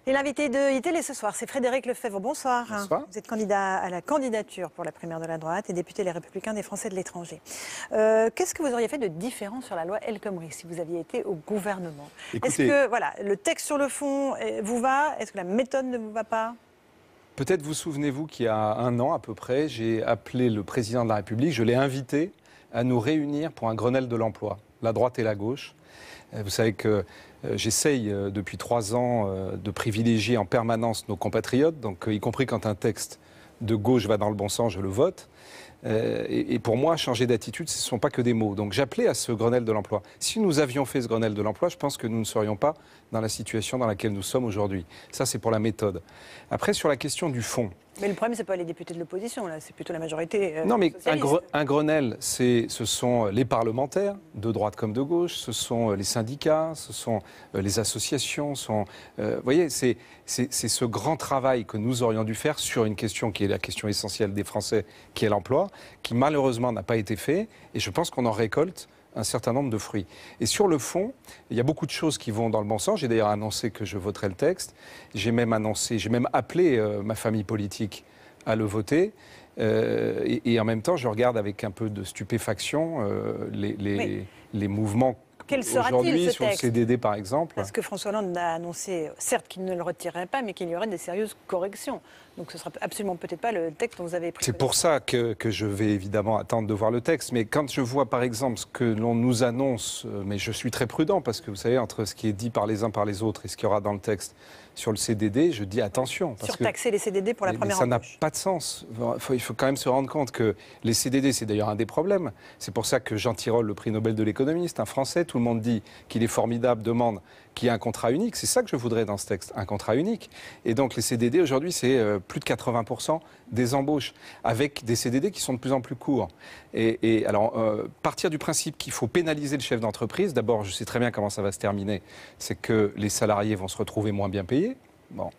Et l'invité de iTélé ce soir, c'est Frédéric Lefebvre. Bonsoir. Bonsoir. Vous êtes candidat à la candidature pour la primaire de la droite et député Les Républicains des Français de l'étranger. Qu'est-ce que vous auriez fait de différent sur la loi El Khomri si vous aviez été au gouvernement? Est-ce que voilà, le texte sur le fond vous va? Est-ce que la méthode ne vous va pas? Peut-être vous souvenez-vous qu'il y a un an à peu près, j'ai appelé le président de la République, je l'ai invité à nous réunir pour un Grenelle de l'emploi, la droite et la gauche. Vous savez que j'essaye depuis 3 ans de privilégier en permanence nos compatriotes, donc y compris quand un texte de gauche va dans le bon sens, je le vote. Et pour moi, changer d'attitude, ce ne sont pas que des mots. Donc j'appelais à ce Grenelle de l'emploi. Si nous avions fait ce Grenelle de l'emploi, je pense que nous ne serions pas dans la situation dans laquelle nous sommes aujourd'hui. Ça, c'est pour la méthode. Après, sur la question du fond. Mais le problème, ce n'est pas les députés de l'opposition, là, c'est plutôt la majorité non, mais socialiste. un Grenelle, ce sont les parlementaires, de droite comme de gauche, ce sont les syndicats, ce sont les associations. Vous voyez, c'est ce grand travail que nous aurions dû faire sur une question qui est la question essentielle des Français, qui est l'emploi, qui malheureusement n'a pas été fait. Et je pense qu'on en récolte un certain nombre de fruits. Et sur le fond, il y a beaucoup de choses qui vont dans le bon sens. J'ai d'ailleurs annoncé que je voterai le texte. J'ai même appelé ma famille politique à le voter. Et en même temps, je regarde avec un peu de stupéfaction les mouvements aujourd'hui sur le CDD, par exemple. Parce que François Hollande a annoncé, certes, qu'il ne le retirerait pas, mais qu'il y aurait des sérieuses corrections. Donc ce ne sera absolument peut-être pas le texte dont vous avez pris. C'est pour ça que je vais évidemment attendre de voir le texte. Mais quand je vois, par exemple, ce que l'on nous annonce, mais je suis très prudent, parce que vous savez, entre ce qui est dit par les uns par les autres et ce qu'il y aura dans le texte sur le CDD, je dis attention. Surtaxer les CDD pour la première embauche. Ça n'a pas de sens. Il faut quand même se rendre compte que les CDD, c'est d'ailleurs un des problèmes. C'est pour ça que Jean Tirole, le prix Nobel de l'économie, c'est un Français. Tout le monde dit qu'il est formidable, demande qu'il y ait un contrat unique. C'est ça que je voudrais dans ce texte, un contrat unique. Et donc les CDD, aujourd'hui, c'est plus de 80% des embauches, avec des CDD qui sont de plus en plus courts. Et alors, partir du principe qu'il faut pénaliser le chef d'entreprise, d'abord, je sais très bien comment ça va se terminer, c'est que les salariés vont se retrouver moins bien payés. Bon.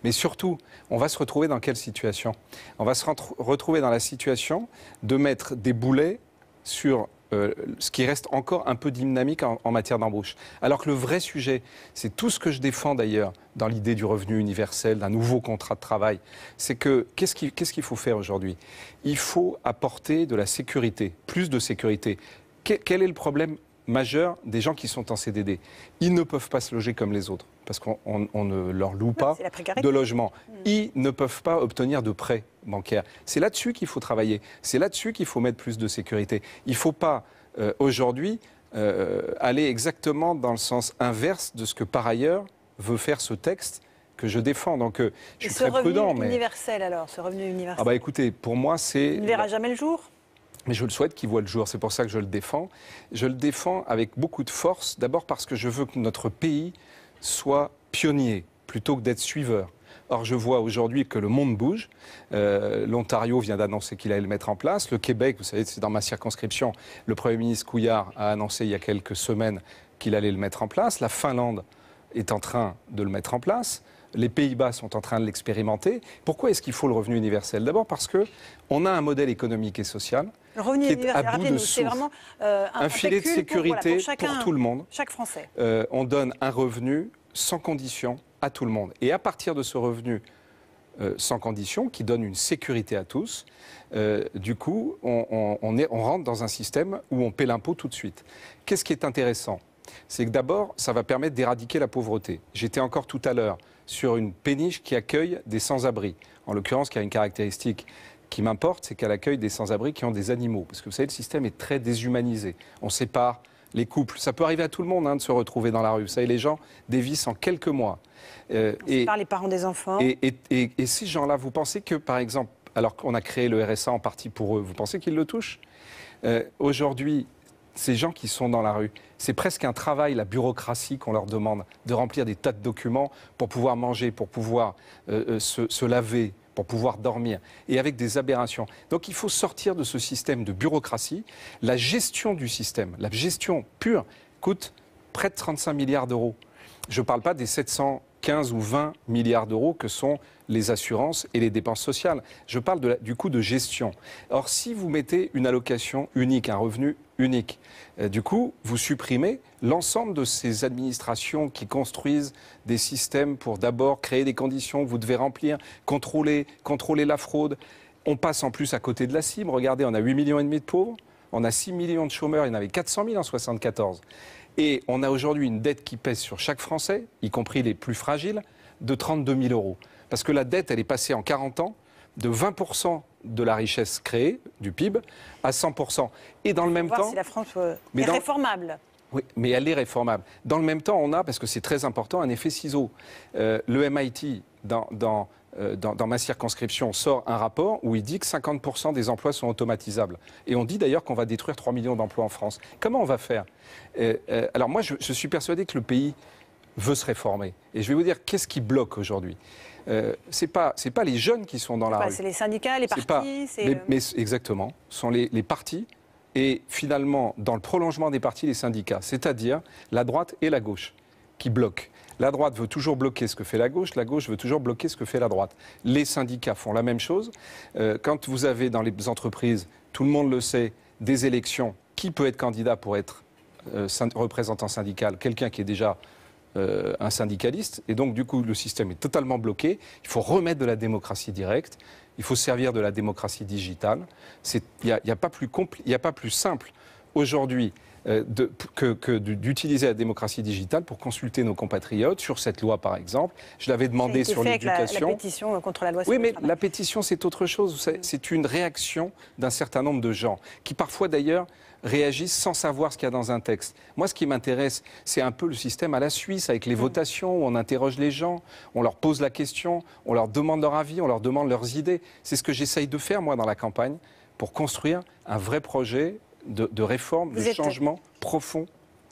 Mais surtout, on va se retrouver dans quelle situation? On va se retrouver dans la situation de mettre des boulets sur ce qui reste encore un peu dynamique en matière d'embauche. Alors que le vrai sujet, c'est tout ce que je défends d'ailleurs dans l'idée du revenu universel, d'un nouveau contrat de travail, c'est que qu'est-ce qu'il faut faire aujourd'hui? Il faut apporter de la sécurité, plus de sécurité. Quel est le problème majeur des gens qui sont en CDD? Ils ne peuvent pas se loger comme les autres, parce qu'on ne leur loue pas de logement. Ils ne peuvent pas obtenir de prêts bancaires. C'est là-dessus qu'il faut travailler. C'est là-dessus qu'il faut mettre plus de sécurité. Il ne faut pas, aujourd'hui, aller exactement dans le sens inverse de ce que, par ailleurs, veut faire ce texte que je défends. Donc, je suis très prudent. Ce revenu universel, alors, ce revenu universel. Ah bah écoutez, pour moi, c'est... Il ne verra jamais le jour? Mais je le souhaite qu'il voit le jour, c'est pour ça que je le défends. Je le défends avec beaucoup de force, d'abord parce que je veux que notre pays soit pionnier, plutôt que d'être suiveur. Or, je vois aujourd'hui que le monde bouge. L'Ontario vient d'annoncer qu'il allait le mettre en place. Le Québec, vous savez, c'est dans ma circonscription, le Premier ministre Couillard a annoncé il y a quelques semaines qu'il allait le mettre en place. La Finlande est en train de le mettre en place. Les Pays-Bas sont en train de l'expérimenter. Pourquoi est-ce qu'il faut le revenu universel? D'abord parce qu'on a un modèle économique et social le revenu qui est à bout de souffle. Vraiment, un filet de sécurité pour tout le monde. Chaque Français. On donne un revenu sans condition à tout le monde. Et à partir de ce revenu sans condition, qui donne une sécurité à tous, du coup, on rentre dans un système où on paie l'impôt tout de suite. Qu'est-ce qui est intéressant? C'est que d'abord, ça va permettre d'éradiquer la pauvreté. J'étais encore tout à l'heure sur une péniche qui accueille des sans-abri. En l'occurrence, qui a une caractéristique qui m'importe, c'est qu'elle accueille des sans-abri qui ont des animaux. Parce que vous savez, le système est très déshumanisé. On sépare les couples. Ça peut arriver à tout le monde de se retrouver dans la rue. Vous savez, les gens dévissent en quelques mois. On sépare les parents des enfants. Et ces gens-là, vous pensez que, par exemple, alors qu'on a créé le RSA en partie pour eux, vous pensez qu'ils le touchent? Aujourd'hui, ces gens qui sont dans la rue, c'est presque un travail, la bureaucratie qu'on leur demande, de remplir des tas de documents pour pouvoir manger, pour pouvoir se laver, pour pouvoir dormir, et avec des aberrations. Donc il faut sortir de ce système de bureaucratie. La gestion du système, la gestion pure, coûte près de 35 milliards d'euros. Je ne parle pas des 715 15 ou 20 milliards d'euros que sont les assurances et les dépenses sociales. Je parle du coût de gestion. Or, si vous mettez une allocation unique, un revenu unique, du coup, vous supprimez l'ensemble de ces administrations qui construisent des systèmes pour d'abord créer des conditions que vous devez remplir, contrôler la fraude. On passe en plus à côté de la cible. Regardez, on a 8,5 millions de pauvres, on a 6 millions de chômeurs, il y en avait 400 000 en 1974. Et on a aujourd'hui une dette qui pèse sur chaque Français, y compris les plus fragiles, de 32 000 euros. Parce que la dette, elle est passée en 40 ans de 20% de la richesse créée, du PIB, à 100%. Et dans le même temps... si la France est réformable. Oui, mais elle est réformable. Dans le même temps, on a, parce que c'est très important, un effet ciseau. Le MIT, dans ma circonscription, sort un rapport où il dit que 50% des emplois sont automatisables. Et on dit d'ailleurs qu'on va détruire 3 millions d'emplois en France. Comment on va faire? Alors moi, je suis persuadé que le pays veut se réformer. Et je vais vous dire, qu'est-ce qui bloque aujourd'hui? C'est pas les jeunes qui sont dans la rue. C'est les syndicats, les partis. Mais exactement, ce sont les partis et finalement, dans le prolongement des partis, les syndicats, c'est-à-dire la droite et la gauche qui bloquent. La droite veut toujours bloquer ce que fait la gauche veut toujours bloquer ce que fait la droite. Les syndicats font la même chose. Quand vous avez dans les entreprises, tout le monde le sait, des élections, qui peut être candidat pour être représentant syndical? Quelqu'un qui est déjà un syndicaliste. Et donc, du coup, le système est totalement bloqué. Il faut remettre de la démocratie directe. Il faut servir de la démocratie digitale. Il n'y a pas plus simple aujourd'hui d'utiliser la démocratie digitale pour consulter nos compatriotes sur cette loi, par exemple. Je l'avais demandé sur l'éducation. La pétition contre la loi sur le travail. Oui, mais la pétition, c'est autre chose. C'est une réaction d'un certain nombre de gens qui, parfois, d'ailleurs, réagissent sans savoir ce qu'il y a dans un texte. Moi, ce qui m'intéresse, c'est un peu le système à la Suisse, avec les votations, où on interroge les gens, on leur pose la question, on leur demande leur avis, on leur demande leurs idées. C'est ce que j'essaye de faire, moi, dans la campagne, pour construire un vrai projet de réforme, de changement profond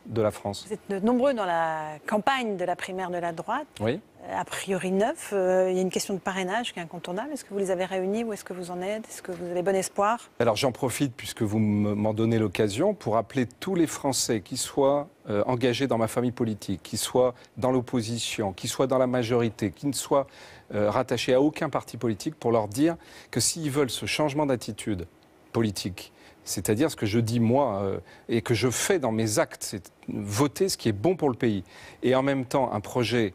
de la France. Vous êtes nombreux dans la campagne de la primaire de la droite. Oui. A priori 9. Il y a une question de parrainage qui est incontournable. Est-ce que vous les avez réunis? Où est-ce que vous en êtes? Est-ce que vous avez bon espoir? Alors j'en profite, puisque vous m'en donnez l'occasion, pour appeler tous les Français qui soient engagés dans ma famille politique, qui soient dans l'opposition, qui soient dans la majorité, qui ne soient rattachés à aucun parti politique, pour leur dire que s'ils veulent ce changement d'attitude politique, c'est-à-dire ce que je dis moi et que je fais dans mes actes, c'est voter ce qui est bon pour le pays. Et en même temps, un projet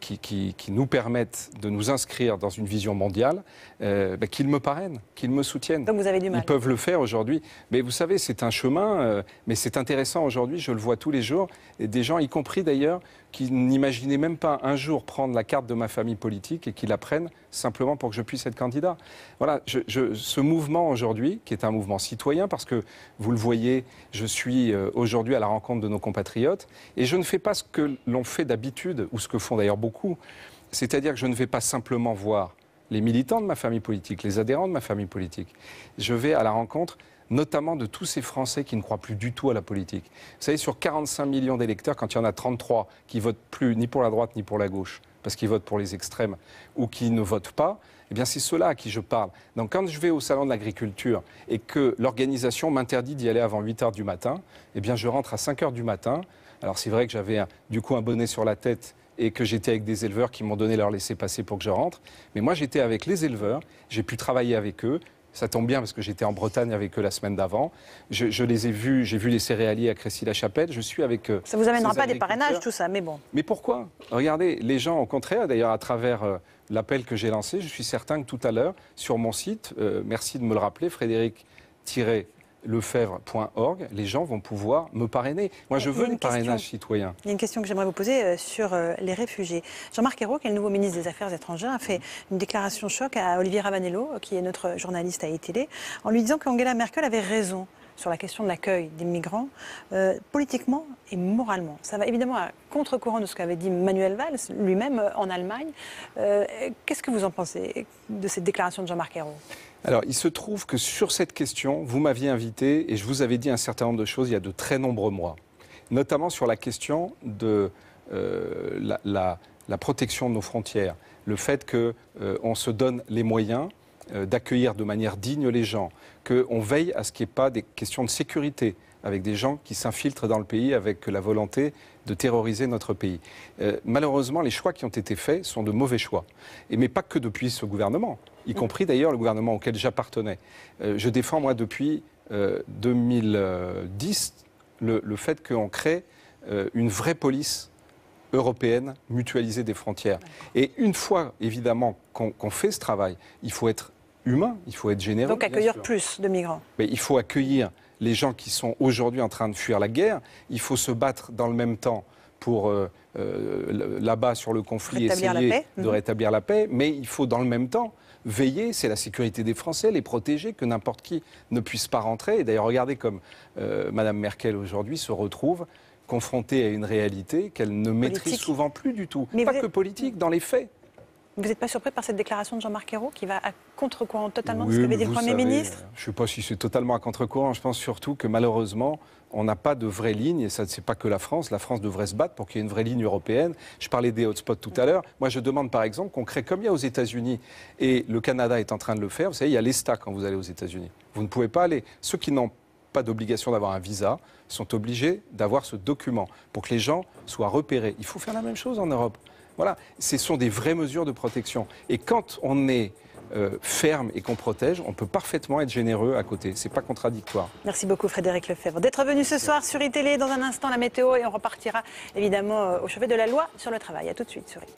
qui nous permette de nous inscrire dans une vision mondiale, qu'ils me parrainent, qu'ils me soutiennent. Donc vous avez du mal. Ils peuvent le faire aujourd'hui. Mais vous savez, c'est un chemin, mais c'est intéressant aujourd'hui, je le vois tous les jours. Et des gens, y compris d'ailleurs, qui n'imaginaient même pas un jour prendre la carte de ma famille politique et qui la prennent simplement pour que je puisse être candidat. Voilà, ce mouvement aujourd'hui, qui est un mouvement citoyen, parce que vous le voyez, je suis aujourd'hui à la rencontre de nos compatriotes, et je ne fais pas ce que l'on fait d'habitude, ou ce que font d'ailleurs beaucoup, c'est-à-dire que je ne vais pas simplement voir les militants de ma famille politique, les adhérents de ma famille politique. Je vais à la rencontre notamment de tous ces Français qui ne croient plus du tout à la politique. Vous savez, sur 45 millions d'électeurs, quand il y en a 33 qui votent plus ni pour la droite ni pour la gauche, parce qu'ils votent pour les extrêmes, ou qui ne votent pas, eh bien c'est ceux-là à qui je parle. Donc quand je vais au salon de l'agriculture et que l'organisation m'interdit d'y aller avant 8 h du matin, eh bien je rentre à 5 h du matin. Alors c'est vrai que j'avais du coup un bonnet sur la tête et que j'étais avec des éleveurs qui m'ont donné leur laissez-passer pour que je rentre. Mais moi j'étais avec les éleveurs, j'ai pu travailler avec eux. Ça tombe bien parce que j'étais en Bretagne avec eux la semaine d'avant. Je les ai vus, j'ai vu les céréaliers à Crécy-la-Chapelle. Je suis avec eux. Ça ne vous amènera pas des parrainages, tout ça, mais bon. Mais pourquoi? Regardez, les gens, au contraire, d'ailleurs, à travers l'appel que j'ai lancé, je suis certain que tout à l'heure, sur mon site, merci de me le rappeler, Frédéric-Lefebvre.org, les gens vont pouvoir me parrainer. Moi, je veux un parrainage citoyen. Il y a une question que j'aimerais vous poser sur les réfugiés. Jean-Marc Ayrault, qui est le nouveau ministre des Affaires étrangères, a fait une déclaration choc à Olivier Ravanello, qui est notre journaliste à ETélé, en lui disant qu'Angela Merkel avait raison sur la question de l'accueil des migrants, politiquement et moralement. Ça va évidemment à contre-courant de ce qu'avait dit Manuel Valls, lui-même en Allemagne. Qu'est-ce que vous en pensez de cette déclaration de Jean-Marc Ayrault? Alors, il se trouve que sur cette question, vous m'aviez invité et je vous avais dit un certain nombre de choses il y a de très nombreux mois, notamment sur la question de la protection de nos frontières, le fait qu'on se donne les moyens d'accueillir de manière digne les gens, qu'on veille à ce qu'il n'y ait pas des questions de sécurité avec des gens qui s'infiltrent dans le pays avec la volonté de terroriser notre pays. Malheureusement, les choix qui ont été faits sont de mauvais choix. Mais pas que depuis ce gouvernement, y compris d'ailleurs le gouvernement auquel j'appartenais. Je défends, moi, depuis 2010, le fait qu'on crée une vraie police européenne mutualisée des frontières. Et une fois, évidemment, qu'on fait ce travail, il faut être humain, il faut être généreux. Donc accueillir plus de migrants. Mais il faut accueillir les gens qui sont aujourd'hui en train de fuir la guerre. Il faut se battre dans le même temps pour, là-bas, sur le conflit, essayer de rétablir la paix. Mais il faut, dans le même temps, veiller, c'est la sécurité des Français, les protéger, que n'importe qui ne puisse pas rentrer. Et d'ailleurs, regardez comme Mme Merkel, aujourd'hui, se retrouve confrontée à une réalité qu'elle ne maîtrise souvent plus du tout. Mais pas que politique, dans les faits. Vous n'êtes pas surpris par cette déclaration de Jean-Marc Ayrault qui va à contre-courant totalement de ce qu'avait dit le Premier ministre? Je ne sais pas si c'est totalement à contre-courant. Je pense surtout que malheureusement, on n'a pas de vraie ligne. Et ça, ce n'est pas que la France. La France devrait se battre pour qu'il y ait une vraie ligne européenne. Je parlais des hotspots tout à l'heure. Moi, je demande par exemple qu'on crée comme il y a aux États-Unis. Et le Canada est en train de le faire. Vous savez, il y a l'ESTA quand vous allez aux États-Unis. Vous ne pouvez pas aller. Ceux qui n'ont pas d'obligation d'avoir un visa sont obligés d'avoir ce document pour que les gens soient repérés. Il faut faire la même chose en Europe. Voilà, ce sont des vraies mesures de protection. Et quand on est ferme et qu'on protège, on peut parfaitement être généreux à côté. Ce n'est pas contradictoire. Merci beaucoup Frédéric Lefebvre d'être venu ce soir sur iTélé. Dans un instant, la météo et on repartira évidemment au chevet de la loi sur le travail. A tout de suite sur iTélé.